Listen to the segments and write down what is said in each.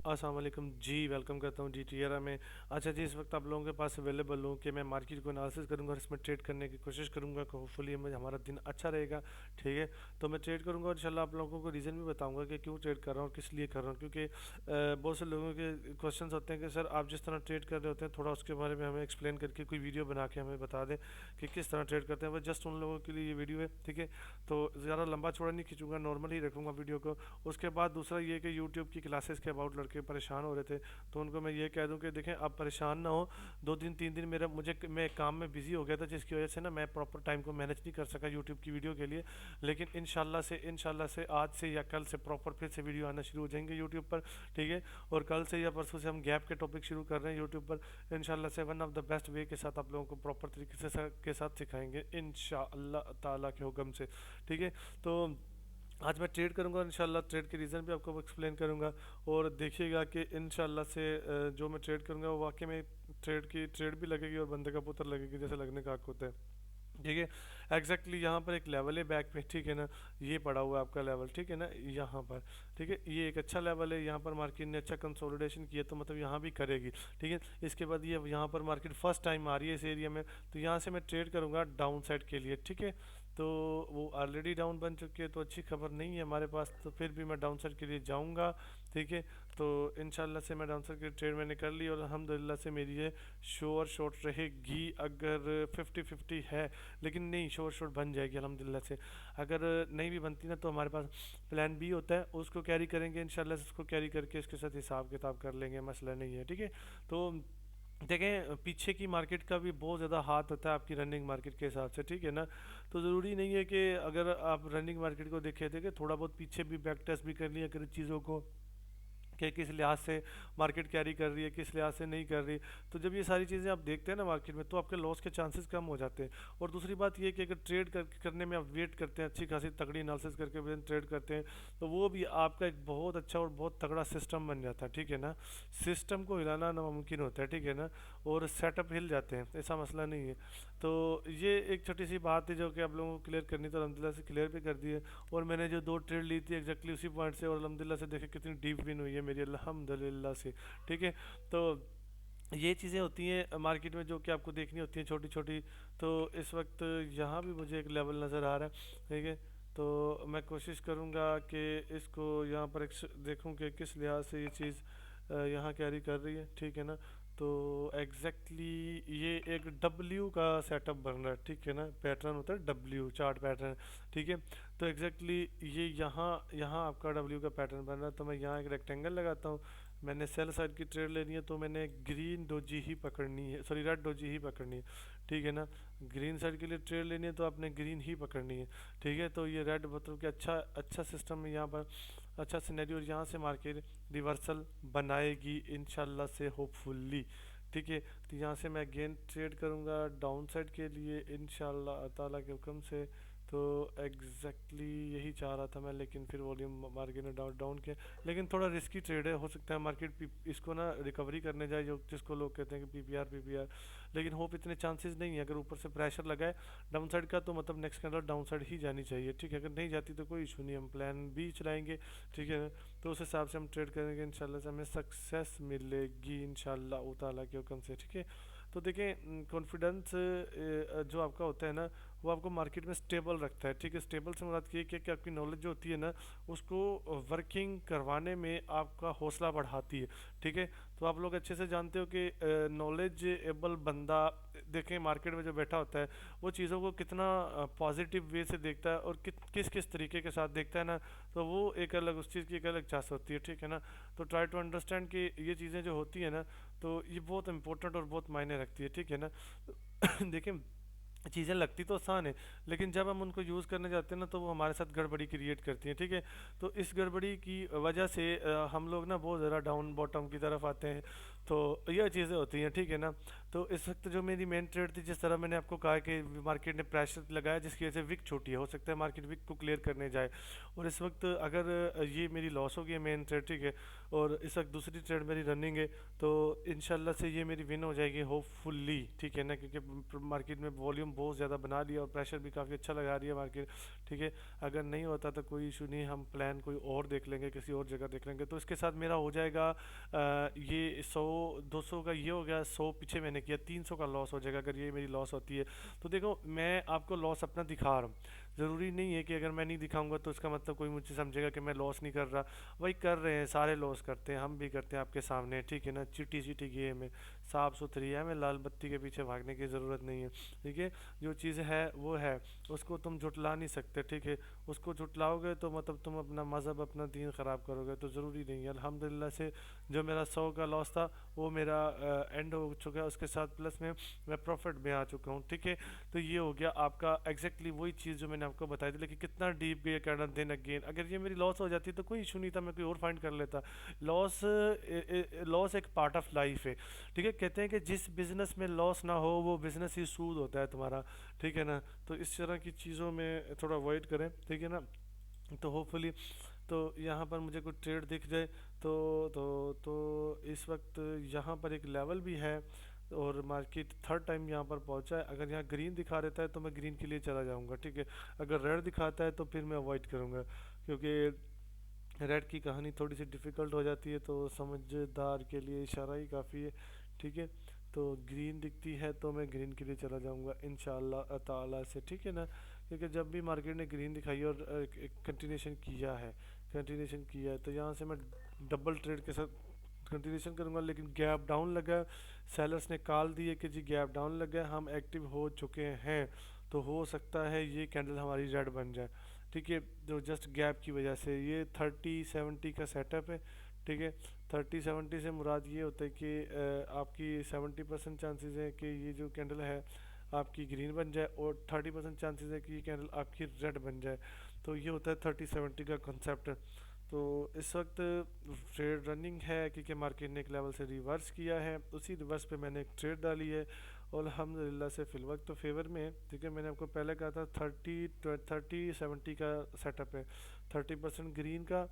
अस्सलाम वालेकुम जी, वेलकम करता हूँ जी टीआरआ में। अच्छा जी, इस वक्त आप लोगों के पास अवेलेबल हूँ कि मैं मार्केट को एनालिसिस करूँगा और इसमें ट्रेड करने की कोशिश करूँगा कि होपफुली हमारा दिन अच्छा रहेगा। ठीक है, तो मैं ट्रेड करूँगा और इंशाल्लाह आप लोगों को रीज़न भी बताऊँगा कि क्यों ट्रेड कर रहा हूँ, किस लिए कर रहा हूँ। क्योंकि बहुत से लोगों के क्वेश्चन होते हैं कि सर आप जिस तरह ट्रेड कर रहे होते हैं थोड़ा उसके बारे में हमें एक्सप्लेन करके कोई वीडियो बना के हमें बता दें कि किस तरह ट्रेड करते हैं। बस जस्ट उन लोगों के लिए ये वीडियो है। ठीक है, तो ज़्यादा लंबा चौड़ा नहीं खींचूंगा, नॉर्मल ही रखूँगा वीडियो को। उसके बाद दूसरा ये कि यूट्यूब की क्लासेस के अबाउट लड़के परेशान हो रहे थे, तो उनको मैं ये कह दूं कि देखें आप परेशान ना हो। 2 दिन 3 दिन मैं काम में बिज़ी हो गया था, जिसकी वजह से ना मैं प्रॉपर टाइम को मैनेज नहीं कर सका यूट्यूब की वीडियो के लिए। लेकिन इंशाल्लाह से आज से या कल से प्रॉपर फिर से वीडियो आना शुरू हो जाएंगे यूट्यूब पर। ठीक है, और कल से या परसों से हम गैप के टॉपिक शुरू कर रहे हैं यूट्यूब पर। इंशाल्लाह से one of the best way के साथ आप लोगों को प्रॉपर तरीके से के साथ सिखाएंगे इंशाअल्लाह ताला के हुक्म से। ठीक है, तो आज मैं ट्रेड करूंगा और इंशाल्लाह ट्रेड के रीज़न भी आपको एक्सप्लेन करूंगा। और देखिएगा कि इंशाल्लाह से जो मैं ट्रेड करूंगा वो वाकई में ट्रेड भी लगेगी और बंदे का पुत्र लगेगी, जैसे लगने का हक होता है। ठीक है, एग्जैक्टली यहाँ पर एक लेवल है बैक में। ठीक है ना, ये पड़ा हुआ है आपका लेवल। ठीक है ना, यहाँ पर। ठीक है, ये एक अच्छा लेवल है। यहाँ पर मार्केट ने अच्छा कंसोलिडेशन किया, तो मतलब यहाँ भी करेगी। ठीक है, इसके बाद ये यहाँ पर मार्केट फर्स्ट टाइम आ रही है इस एरिया में, तो यहाँ से मैं ट्रेड करूँगा डाउन साइड के लिए। ठीक है, तो वो ऑलरेडी डाउन बन चुकी है, तो अच्छी खबर नहीं है हमारे पास, तो फिर भी मैं डाउन साइड के लिए जाऊँगा। ठीक है, तो इंशाल्लाह से मैं डाउन साइड की ट्रेड मैंने कर ली और अल्हम्दुलिल्लाह से मेरी ये शोर शॉर्ट रहेगी। अगर 50-50 है, लेकिन नहीं, शोर शॉर्ट बन जाएगी अल्हम्दुलिल्लाह से। अगर नहीं भी बनती ना, तो हमारे पास प्लान बी होता है, उसको कैरी करेंगे इंशाल्लाह से। उसको कैरी करके इसके साथ हिसाब किताब कर लेंगे, मसला नहीं है। ठीक है, तो देखें पीछे की मार्केट का भी बहुत ज़्यादा हाथ होता है आपकी रनिंग मार्केट के हिसाब से। ठीक है ना, तो ज़रूरी नहीं है कि अगर आप रनिंग मार्केट को देखे थे कि थोड़ा बहुत पीछे भी बैक टेस्ट भी कर लिया करें चीज़ों को, कि किस लिहाज से मार्केट कैरी कर रही है, किस लिहाज से नहीं कर रही। तो जब ये सारी चीज़ें आप देखते हैं ना मार्केट में, तो आपके लॉस के चांसेस कम हो जाते हैं। और दूसरी बात ये कि अगर करने में आप वेट करते हैं, अच्छी खासी तगड़ी एनालिसिस करके फिर ट्रेड करते हैं, तो वो भी आपका एक बहुत अच्छा और बहुत तगड़ा सिस्टम बन जाता है। ठीक है ना, सिस्टम को हिलाना नामुमकिन होता है। ठीक है ना, और सेटअप हिल जाते हैं, ऐसा मसला नहीं है। तो ये एक छोटी सी बात है जो कि आप लोगों को क्लियर करनी, तो अलहमदिल्ला से क्लियर भी कर दी है। और मैंने जो 2 ट्रेड ली थी एग्जैक्टली उसी पॉइंट से, और अलहमदिल्ला से देखे कितनी डीप विन हुई है मेरी अल्हम्दुलिल्लाह से। ठीक है, तो ये चीज़ें होती हैं मार्केट में जो कि आपको देखनी होती हैं छोटी छोटी। तो इस वक्त यहाँ भी मुझे एक लेवल नज़र आ रहा है। ठीक है, तो मैं कोशिश करूँगा कि इसको यहाँ पर देखूँ कि किस लिहाज से ये चीज़ यहाँ कैरी कर रही है। ठीक है ना, तो ये एक डब्ल्यू का सेटअप बन रहा है। ठीक है ना, पैटर्न होता है डब्ल्यू चार्ट पैटर्न। ठीक है, तो ये यहाँ यहाँ आपका डब्ल्यू का पैटर्न बन रहा है, तो मैं यहाँ एक रेक्टेंगल लगाता हूँ। मैंने सेल साइड की ट्रेड लेनी है, तो मैंने ग्रीन डोजी ही पकड़नी है, सॉरी रेड डोजी ही पकड़नी है। ठीक है ना, ग्रीन साइड के लिए ट्रेड लेनी है तो आपने ग्रीन ही पकड़नी है। ठीक है, तो ये रेड मतलब कि अच्छा अच्छा सिस्टम है यहाँ पर, अच्छा सिनेरियो। और यहाँ से मार्केट रिवर्सल बनाएगी इंशाल्लाह से, होपफुली। ठीक है, तो यहाँ से मैं अगेन ट्रेड करूँगा डाउन साइड के लिए इंशाल्लाह ताला के हुक्म से। तो यही चाह रहा था मैं, लेकिन फिर वॉल्यूम मार्केट ने डाउन किया। लेकिन थोड़ा रिस्की ट्रेड है, हो सकता है मार्केट इसको ना रिकवरी करने जाए, जो जिसको लोग कहते हैं कि पीपीआर। लेकिन होप इतने चांसेस नहीं है। अगर ऊपर से प्रेशर लगाए डाउन साइड का, तो मतलब नेक्स्ट कैंडल डाउन साइड ही जानी चाहिए। ठीक है, अगर नहीं जाती तो कोई इशू नहीं, हम प्लान बी चलाएंगे। ठीक है, तो उस हिसाब से हम ट्रेड करेंगे, इंशाल्लाह से हमें सक्सेस मिलेगी इंशाल्लाह ताला के हुक्म से। ठीक है, तो देखें कॉन्फिडेंस जो आपका होता है ना, वो आपको मार्केट में स्टेबल रखता है। ठीक है, स्टेबल से मुराद ये कि आपकी नॉलेज जो होती है ना, उसको वर्किंग करवाने में आपका हौसला बढ़ाती है। ठीक है, तो आप लोग अच्छे से जानते हो कि नॉलेजेबल बंदा देखें मार्केट में जो बैठा होता है, वो चीज़ों को कितना पॉजिटिव वे से देखता है और किस किस तरीके के साथ देखता है ना, तो वो एक अलग, उस चीज़ की एक अलग चास होती है। ठीक है ना, तो ट्राई टू अंडरस्टैंड कि ये चीज़ें जो होती है ना, तो ये बहुत इंपॉर्टेंट और बहुत मायने रखती है। ठीक है ना, देखिए चीज़ें लगती तो आसान है, लेकिन जब हम उनको यूज़ करने जाते हैं ना, तो वो हमारे साथ गड़बड़ी क्रिएट करती हैं। ठीक है, तो इस गड़बड़ी की वजह से हम लोग ना बहुत ज़्यादा डाउन बॉटम की तरफ आते हैं। तो यह चीज़ें होती हैं। ठीक है ना, तो इस वक्त जो मेरी मेन ट्रेड थी, जिस तरह मैंने आपको कहा कि मार्केट ने प्रेशर लगाया जिसकी वजह से विक छोटी है, हो सकता है मार्केट विक को क्लियर करने जाए। और इस वक्त अगर ये मेरी लॉस हो गई है मेन ट्रेड, ठीक है, اور اس وقت دوسری ٹریڈ میری رننگ ہے، تو انشاءاللہ سے یہ میری ون ہو جائے گی ہوپ فلی، ٹھیک ہے نا، کیونکہ مارکیٹ میں والیوم بہت زیادہ بنا لیا اور پریشر بھی کافی اچھا لگا رہی ہے مارکیٹ، ٹھیک ہے۔ اگر نہیں ہوتا تو کوئی ایشو نہیں، ہم پلان کوئی اور دیکھ لیں گے، کسی اور جگہ دیکھ لیں گے۔ تو اس کے ساتھ میرا ہو جائے گا یہ 100 200 کا یہ ہو گیا، 100 پیچھے میں نے کیا، 300 کا لاس ہو جائے گا اگر یہ میری لاس ہوتی ہے۔ تو دیکھو میں آپ کو لاس اپنا دکھا رہا ہوں، ضروری نہیں ہے کہ اگر میں نہیں دکھاؤں گا تو اس کا مطلب کوئی مجھے سمجھے گا کہ میں لاس نہیں کر رہا، وہی کر رہے ہیں، سارے لاس کرتے ہیں، ہم بھی کرتے ہیں آپ کے سامنے، ٹھیک ہے نا، چٹی چٹی گیم ہے، صاف ستھری ہے، ہمیں لال بتی کے پیچھے بھاگنے کی ضرورت نہیں ہے، ٹھیک ہے۔ جو چیز ہے وہ ہے، اس کو تم جھٹلا نہیں سکتے، ٹھیک ہے۔ اس کو جھٹلاؤ گے تو مطلب تم اپنا مذہب اپنا دین خراب کرو گے، تو ضروری نہیں ہے۔ الحمدللہ سے جو میرا 100 کا لاس تھا وہ میرا اینڈ ہو چکا ہے، اس کے ساتھ پلس میں پروفٹ میں آ چکا ہوں، ٹھیک ہے۔ تو یہ ہو گیا آپ کا ایگزیکٹلی وہی چیز جو میں نے آپ کو بتائی تھی، لیکن کتنا ڈیپ گیا کینڈل دین اگین، اگر یہ میری لاس ہو جاتی تو کوئی ایشو نہیں تھا، میں کوئی اور فائنڈ کر لیتا۔ لاس لاس ایک پارٹ آف لائف ہے، ٹھیک ہے۔ کہتے ہیں کہ جس بزنس میں لاس نہ ہو وہ بزنس ہی سود ہوتا ہے تمہارا، ٹھیک ہے نا۔ تو اس طرح کی چیزوں میں تھوڑا اوائڈ کریں، ٹھیک ہے نا۔ تو ہوپ فلی تو یہاں پر مجھے کوئی ٹریڈ دکھ جائے تو اس وقت یہاں پر ایک لیول بھی ہے اور مارکیٹ تھرڈ ٹائم یہاں پر پہنچا ہے، اگر یہاں گرین دکھا دیتا ہے تو میں گرین کے لیے چلا جاؤں گا، ٹھیک ہے۔ اگر ریڈ دکھاتا ہے تو پھر میں اوائڈ کروں گا، کیونکہ ریڈ کی کہانی تھوڑی سی ڈیفیکلٹ ہو جاتی ہے، تو سمجھدار کے لیے اشارہ ہی کافی ہے، ٹھیک ہے۔ تو گرین دکھتی ہے تو میں گرین کے لیے چلا جاؤں گا انشاءاللہ تعالیٰ سے، ٹھیک ہے نا۔ کیونکہ جب بھی مارکیٹ نے گرین دکھائی اور کنٹینیوشن کیا ہے تو یہاں سے میں ڈبل ٹریڈ کے ساتھ کنٹینیوشن کروں گا، لیکن گیپ ڈاؤن لگا، سیلرز نے کال دی ہے کہ جی گیپ ڈاؤن لگا ہے، ہم ایکٹیو ہو چکے ہیں، تو ہو سکتا ہے یہ کینڈل ہماری ریڈ بن جائے، ٹھیک ہے۔ جو جسٹ گیپ کی وجہ سے یہ 30-70 کا سیٹ اپ ہے، ٹھیک ہے۔ 30-70 سے مراد یہ ہوتا ہے کہ آپ کی 70% چانسز ہے کہ یہ جو کینڈل ہے آپ کی گرین بن جائے، اور 30% چانسز ہے کہ یہ کینڈل آپ کی ریڈ بن جائے، تو یہ ہوتا ہے 30-70 کا کنسیپٹ۔ تو اس وقت ٹریڈ رننگ ہے کیونکہ مارکیٹ نے ایک لیول سے ریورس کیا ہے، اسی ریورس پہ میں نے ایک ٹریڈ ڈالی ہے اور الحمدللہ سے فی الوقت تو فیور میں ہے، ٹھیک ہے۔ میں نے آپ کو پہلے کہا تھا 30-70 کا سیٹ اپ ہے، 30% گرین کا،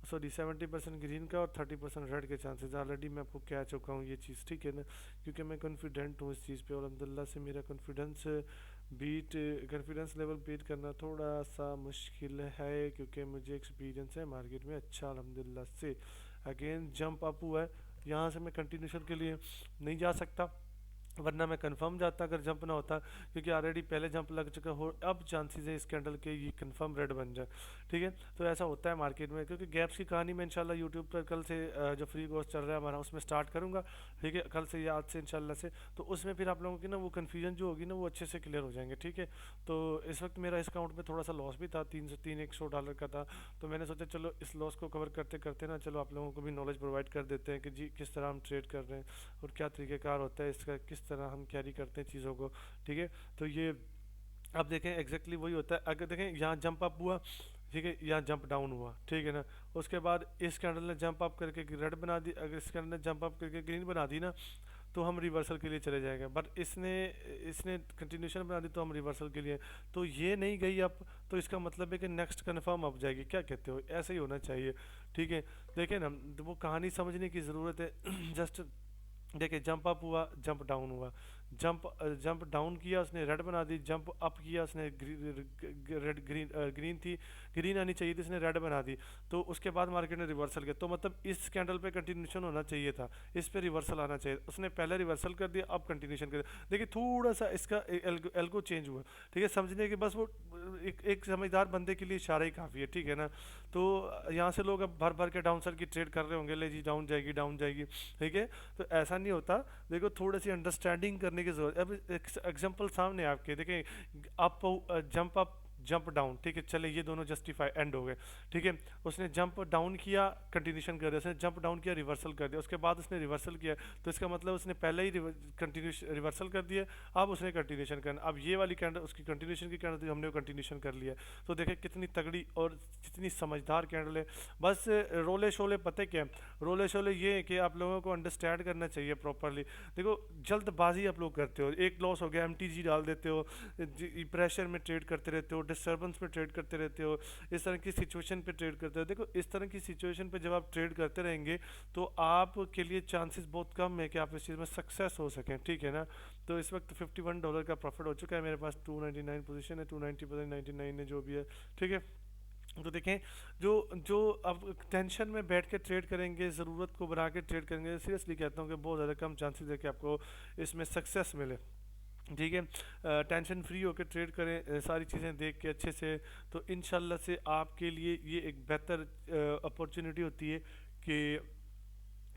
70% گرین کا اور 30% ریڈ کے چانسز، آلریڈی میں آپ کو کہہ چکا ہوں یہ چیز، ٹھیک ہے نا، کیونکہ میں کانفیڈنٹ ہوں اس چیز پہ، اور الحمدللہ سے میرا کانفیڈنس لیول بیٹ کرنا تھوڑا سا مشکل ہے، کیونکہ مجھے ایکسپیرینس ہے مارکیٹ میں اچھا الحمدللہ سے۔ اگین جمپ اپ ہوا ہے، یہاں سے میں کنٹینیوشن کے لیے نہیں جا سکتا، ورنہ میں کنفرم جاتا اگر جمپ نہ ہوتا، کیونکہ آلریڈی پہلے جمپ لگ چکا ہو، اب چانسز ہے اس کینڈل کے یہ کنفرم ریڈ بن جائے، ٹھیک ہے۔ تو ایسا ہوتا ہے مارکیٹ میں، کیونکہ گیپس کی کہانی میں انشاءاللہ یوٹیوب پر کل سے جو فری کورس چل رہا ہے ہمارا اس میں سٹارٹ کروں گا، ٹھیک ہے، کل سے یا آج سے انشاءاللہ سے، تو اس میں پھر آپ لوگوں کی نا وہ کنفیوژن جو ہوگی نا وہ اچھے سے کلیئر ہو جائیں گے، ٹھیک ہے۔ تو اس وقت میرا اس اکاؤنٹ میں تھوڑا سا لاس بھی تھا، $100 کا تھا، تو میں نے سوچا چلو اس لاس کو کور کرتے کرتے نا چلو آپ لوگوں کو بھی نالج پرووائڈ کر دیتے ہیں کہ جی کس طرح ہم ٹریڈ کر رہے ہیں اور کیا طریقہ کار ہوتا ہے اس کا، کس طرح ہم کیری کرتے ہیں چیزوں کو، ٹھیک ہے۔ تو یہ اب دیکھیں ایگزیکٹلی وہی ہوتا ہے، اگر دیکھیں یہاں جمپ اپ ہوا، ٹھیک ہے، یہاں جمپ ڈاؤن ہوا، ٹھیک ہے نا، اس کے بعد اس کینڈل نے جمپ اپ کر کے ریڈ بنا دی، اگر اس کینڈل نے جمپ اپ کر کے گرین بنا دی نا تو ہم ریورسل کے لیے چلے جائیں گے، بٹ اس نے کنٹینیوشن بنا دی تو ہم ریورسل کے لیے، تو یہ نہیں گئی اب، تو اس کا مطلب ہے کہ نیکسٹ کنفرم اب جائے گی، کیا کہتے ہو، ایسے ہی ہونا چاہیے، ٹھیک ہے۔ دیکھیں نا وہ کہانی سمجھنے کی ضرورت ہے، جسٹ دیکھیں جمپ اپ ہوا، جمپ ڈاؤن ہوا، جمپ ڈاؤن کیا اس نے ریڈ بنا دی، جمپ اپ کیا اس نے گرین تھی، گرین آنی چاہیے تھی، اس نے ریڈ بنا دی، تو اس کے بعد مارکیٹ نے ریورسل کیا، تو مطلب اس کینڈل پہ کنٹینیوشن ہونا چاہیے تھا، اس پہ ریورسل آنا چاہیے، اس نے پہلے ریورسل کر دیا اب کنٹینیوشن کر دیا، دیکھیے تھوڑا سا اس کا ایلگو چینج ہوا، ٹھیک ہے، سمجھنے کہ بس وہ ایک سمجھدار بندے کے لیے اشارہ ہی کافی ہے، ٹھیک ہے نا۔ تو یہاں سے لوگ اب بھر بھر کے ڈاؤن سر کی ٹریڈ کر رہے ہوں گے، لے جی ڈاؤن جائے گی، ٹھیک ہے، تو ایسا نہیں ہوتا، دیکھو تھوڑی سی انڈرسٹینڈنگ کرنے کی ضرورت ہے۔ اب ایگزامپل سامنے آپ کے دیکھیں، اپ جمپ ڈاؤن، ٹھیک ہے، چلے یہ دونوں جسٹیفائی اینڈ ہو گئے، ٹھیک ہے، اس نے جمپ ڈاؤن کیا کنٹینیوشن کر دیا، اس نے جمپ ڈاؤن کیا ریورسل کر دیا، اس کے بعد اس نے ریورسل کیا، تو اس کا مطلب اس نے پہلے ہی کنٹینیوشن ریورسل کر دیا، اب اس نے کنٹینیوشن کرنا، اب یہ والی کینڈل اس کی کنٹینیوشن کی کینڈل ہم نے کنٹینیوشن کر لیا، تو دیکھیں کتنی تگڑی اور کتنی سمجھدار کینڈل ہے۔ بس رولے شولے پتہ کیا رولے شولے یہ ہے کہ آپ لوگوں کو انڈرسٹینڈ کرنا چاہیے پراپرلی، دیکھو جلد بازی آپ لوگ کرتے ہو، ایک لاس ہو گیا ایم ٹی جی ڈال دیتے ہو، پریشر میں ٹریڈ کرتے رہتے ہو، डिस्टर्बेंस पे ट्रेड करते रहते हो, इस तरह की सिचुएशन पे ट्रेड करते हो। देखो इस तरह की सिचुएशन पे जब आप ट्रेड करते रहेंगे तो आपके लिए चांसेस बहुत कम है कि आप इस चीज़ में सक्सेस हो सकें, ठीक है ना। तो इस वक्त $51 का प्रॉफिट हो चुका है मेरे पास, 299 पोजीशन है, 290 पता नहीं 99 है जो भी है, ठीक है। तो देखें, जो जो अब टेंशन में बैठ के ट्रेड करेंगे, ज़रूरत को बना के ट्रेड करेंगे, सीरियसली कहता हूँ कि बहुत ज़्यादा कम चांसेस है कि आपको इसमें सक्सेस मिले, ठीक है। टेंशन फ्री होकर ट्रेड करें, सारी चीज़ें देख के अच्छे से, तो इंशाल्लाह से आपके लिए ये एक बेहतर अपॉर्चुनिटी होती है कि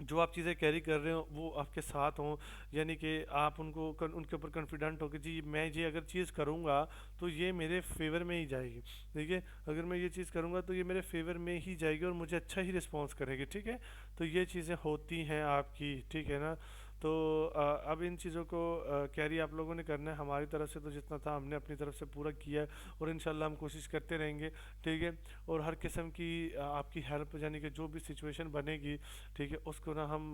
जो आप चीज़ें कैरी कर रहे हो वो आपके साथ हों, यानी कि आप उनके ऊपर कॉन्फिडेंट हो कि जी मैं ये अगर चीज़ करूँगा तो ये मेरे फेवर में ही जाएगी, ठीक है। अगर मैं ये चीज़ करूँगा तो ये मेरे फेवर में ही जाएगी और मुझे अच्छा ही रिस्पॉन्स करेगी, ठीक है। तो ये चीज़ें होती हैं आपकी, ठीक है ना। तो अब इन चीज़ों को कैरी आप लोगों ने करना है, हमारी तरफ से तो जितना था हमने अपनी तरफ से पूरा किया है, और इंशाल्लाह हम कोशिश करते रहेंगे, ठीक है। और हर किस्म की आपकी हेल्प, यानी कि जो भी सिचुएशन बनेगी, ठीक है, उसको ना हम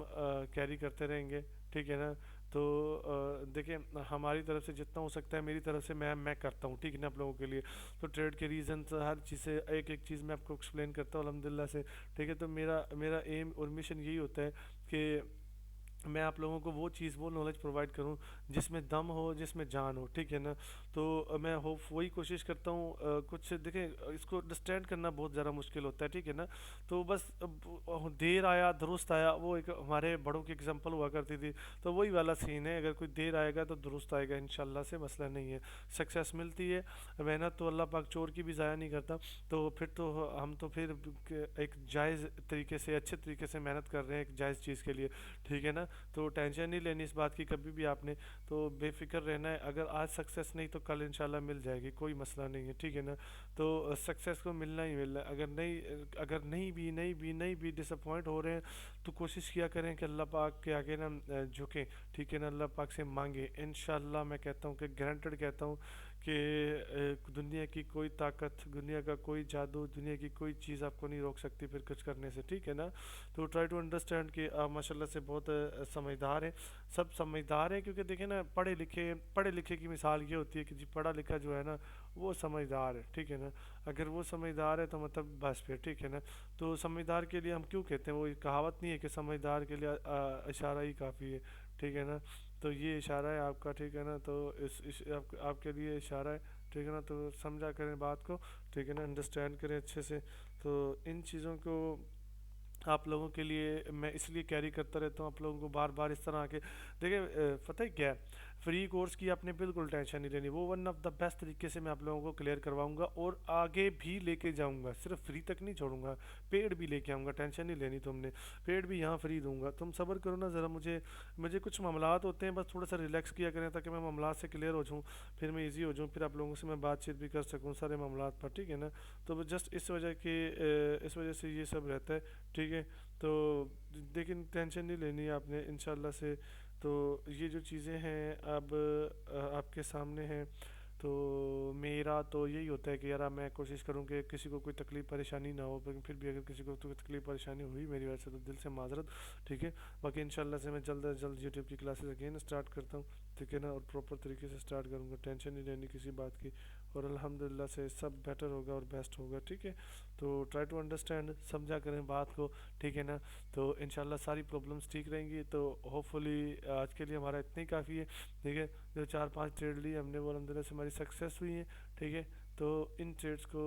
कैरी करते रहेंगे, ठीक है ना। तो देखिए हमारी तरफ से जितना हो सकता है, मेरी तरफ से मैं करता हूँ, ठीक है ना, आप लोगों के लिए। तो ट्रेड के रीज़न हर चीज़ से एक एक चीज़ मैं आपको एक्सप्लेन करता हूँ अल्हम्दुलिल्लाह से, ठीक है। तो मेरा मेरा एम और मिशन यही होता है कि मैं आप लोगों को वो चीज़, वो नॉलेज प्रोवाइड करूं जिसमें दम हो, जिसमें जान हो, ठीक है ना। तो मैं होप वही कोशिश करता हूं। कुछ देखें, इसको अंडरस्टैंड करना बहुत ज़्यादा मुश्किल होता है, ठीक है ना। तो बस देर आया दुरुस्त आया, वो एक हमारे बड़ों की एग्जांपल हुआ करती थी, तो वही वाला सीन है। अगर कोई देर आएगा तो दुरुस्त आएगा इंशाल्लाह से, मसला नहीं है। सक्सेस मिलती है, मेहनत तो अल्लाह पाक चोर की भी ज़ाया नहीं करता। तो फिर तो हम तो फिर एक जायज़ तरीके से, अच्छे तरीके से मेहनत कर रहे हैं एक जायज़ चीज़ के लिए, ठीक है ना। तो टेंशन नहीं लेनी इस बात की कभी भी आपने, तो बेफिक्र रहना है। अगर आज सक्सेस नहीं तो कल इंशाल्लाह मिल जाएगी, कोई मसला नहीं है, ठीक है ना। तो सक्सेस को मिलना ही मिलना है। अगर नहीं भी डिसअपॉइंट हो रहे हैं तो कोशिश किया करें कि अल्लाह पाक के आगे ना झुकें, ठीक है ना, अल्लाह पाक से मांगे। इंशाल्लाह मैं कहता हूँ कि गारंटेड कहता हूँ कि दुनिया की कोई ताकत, दुनिया का कोई जादू, दुनिया की कोई चीज़ आपको नहीं रोक सकती फिर कुछ करने से, ठीक है ना। तो ट्राई टू अंडरस्टैंड कि आप माशाल्लाह से बहुत समझदार हैं, सब समझदार हैं। क्योंकि देखें ना, पढ़े लिखे की मिसाल ये होती है कि जी पढ़ा लिखा जो है ना वो समझदार है, ठीक है ना। अगर वो समझदार है तो मतलब बस फिर ठीक है ना। तो समझदार के लिए हम क्यों कहते हैं, वो एक कहावत नहीं है कि समझदार के लिए इशारा ही काफ़ी है, ठीक है ना। तो ये इशारा है आपका, ठीक है ना। तो आपके लिए इशारा है, ठीक है ना। तो समझा करें बात को, ठीक है ना, अंडरस्टैंड करें अच्छे से। तो इन चीज़ों को आप लोगों के लिए मैं इसलिए कैरी करता रहता हूँ, आप लोगों को बार बार इस तरह आके देखिए। पता है क्या है, फ्री कोर्स की आपने बिल्कुल टेंशन नहीं लेनी, वो वन ऑफ द बेस्ट तरीके से मैं आप लोगों को क्लियर करवाऊंगा और आगे भी लेके जाऊंगा। सिर्फ फ्री तक नहीं छोड़ूंगा, पेड भी लेके आऊँगा, टेंशन नहीं लेनी तुमने। पेड भी यहाँ फ्री दूंगा, तुम सब्र करो ना ज़रा। मुझे कुछ मामलात होते हैं, बस थोड़ा सा रिलैक्स किया करें ताकि मैं मामलात से क्लियर हो जाऊँ, फिर मैं ईजी हो जाऊँ, फिर आप लोगों से मैं बातचीत भी कर सकूँ सारे मामलात पर, ठीक है ना। तो बस जस्ट इस वजह से ये सब रहता है, ठीक है। तो लेकिन टेंशन नहीं लेनी है आपने इंशाल्लाह से। तो ये जो चीज़ें हैं अब आपके सामने हैं। तो मेरा तो यही होता है कि यार मैं कोशिश करूं कि किसी को कोई तकलीफ़ परेशानी ना हो, लेकिन फिर भी अगर किसी को तो तकलीफ़ परेशानी हुई मेरी वजह से तो दिल से माजरत, ठीक है। बाकी इंशाल्लाह से मैं जल्द अज जल्द यूट्यूब की क्लासेस अगेन स्टार्ट करता हूँ, ठीक है ना, और प्रॉपर तरीके से स्टार्ट करूँगा, टेंशन नहीं लेनी किसी बात की। और अल्हम्दुलिल्लाह से सब बेटर होगा और बेस्ट होगा, ठीक है। तो ट्राई टू अंडरस्टैंड, समझा करें बात को, ठीक है ना। तो इंशाल्लाह सारी प्रॉब्लम्स ठीक रहेंगी। तो होपफुली आज के लिए हमारा इतना ही काफ़ी है, ठीक है। जो 4-5 ट्रेड ली हमने वो अल्हम्दुलिल्लाह से हमारी सक्सेस हुई है, ठीक है। तो इन ट्रेड्स को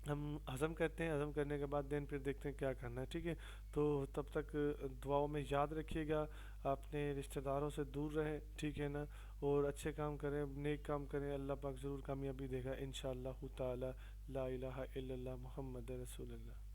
हम हज़म करते हैं, हज़म करने के बाद देन फिर देखते हैं क्या करना है, ठीक है। तो तब तक दुआओं में याद रखिएगा, अपने रिश्तेदारों से दूर रहें, ठीक है ना। और अच्छे काम करें, नेक काम करें, अल्लाह पाक ज़रूर कामयाबी देगा इंशाअल्लाह ताला। ला इलाहा इल्लल्लाह मुहम्मद रसूलुल्लाह।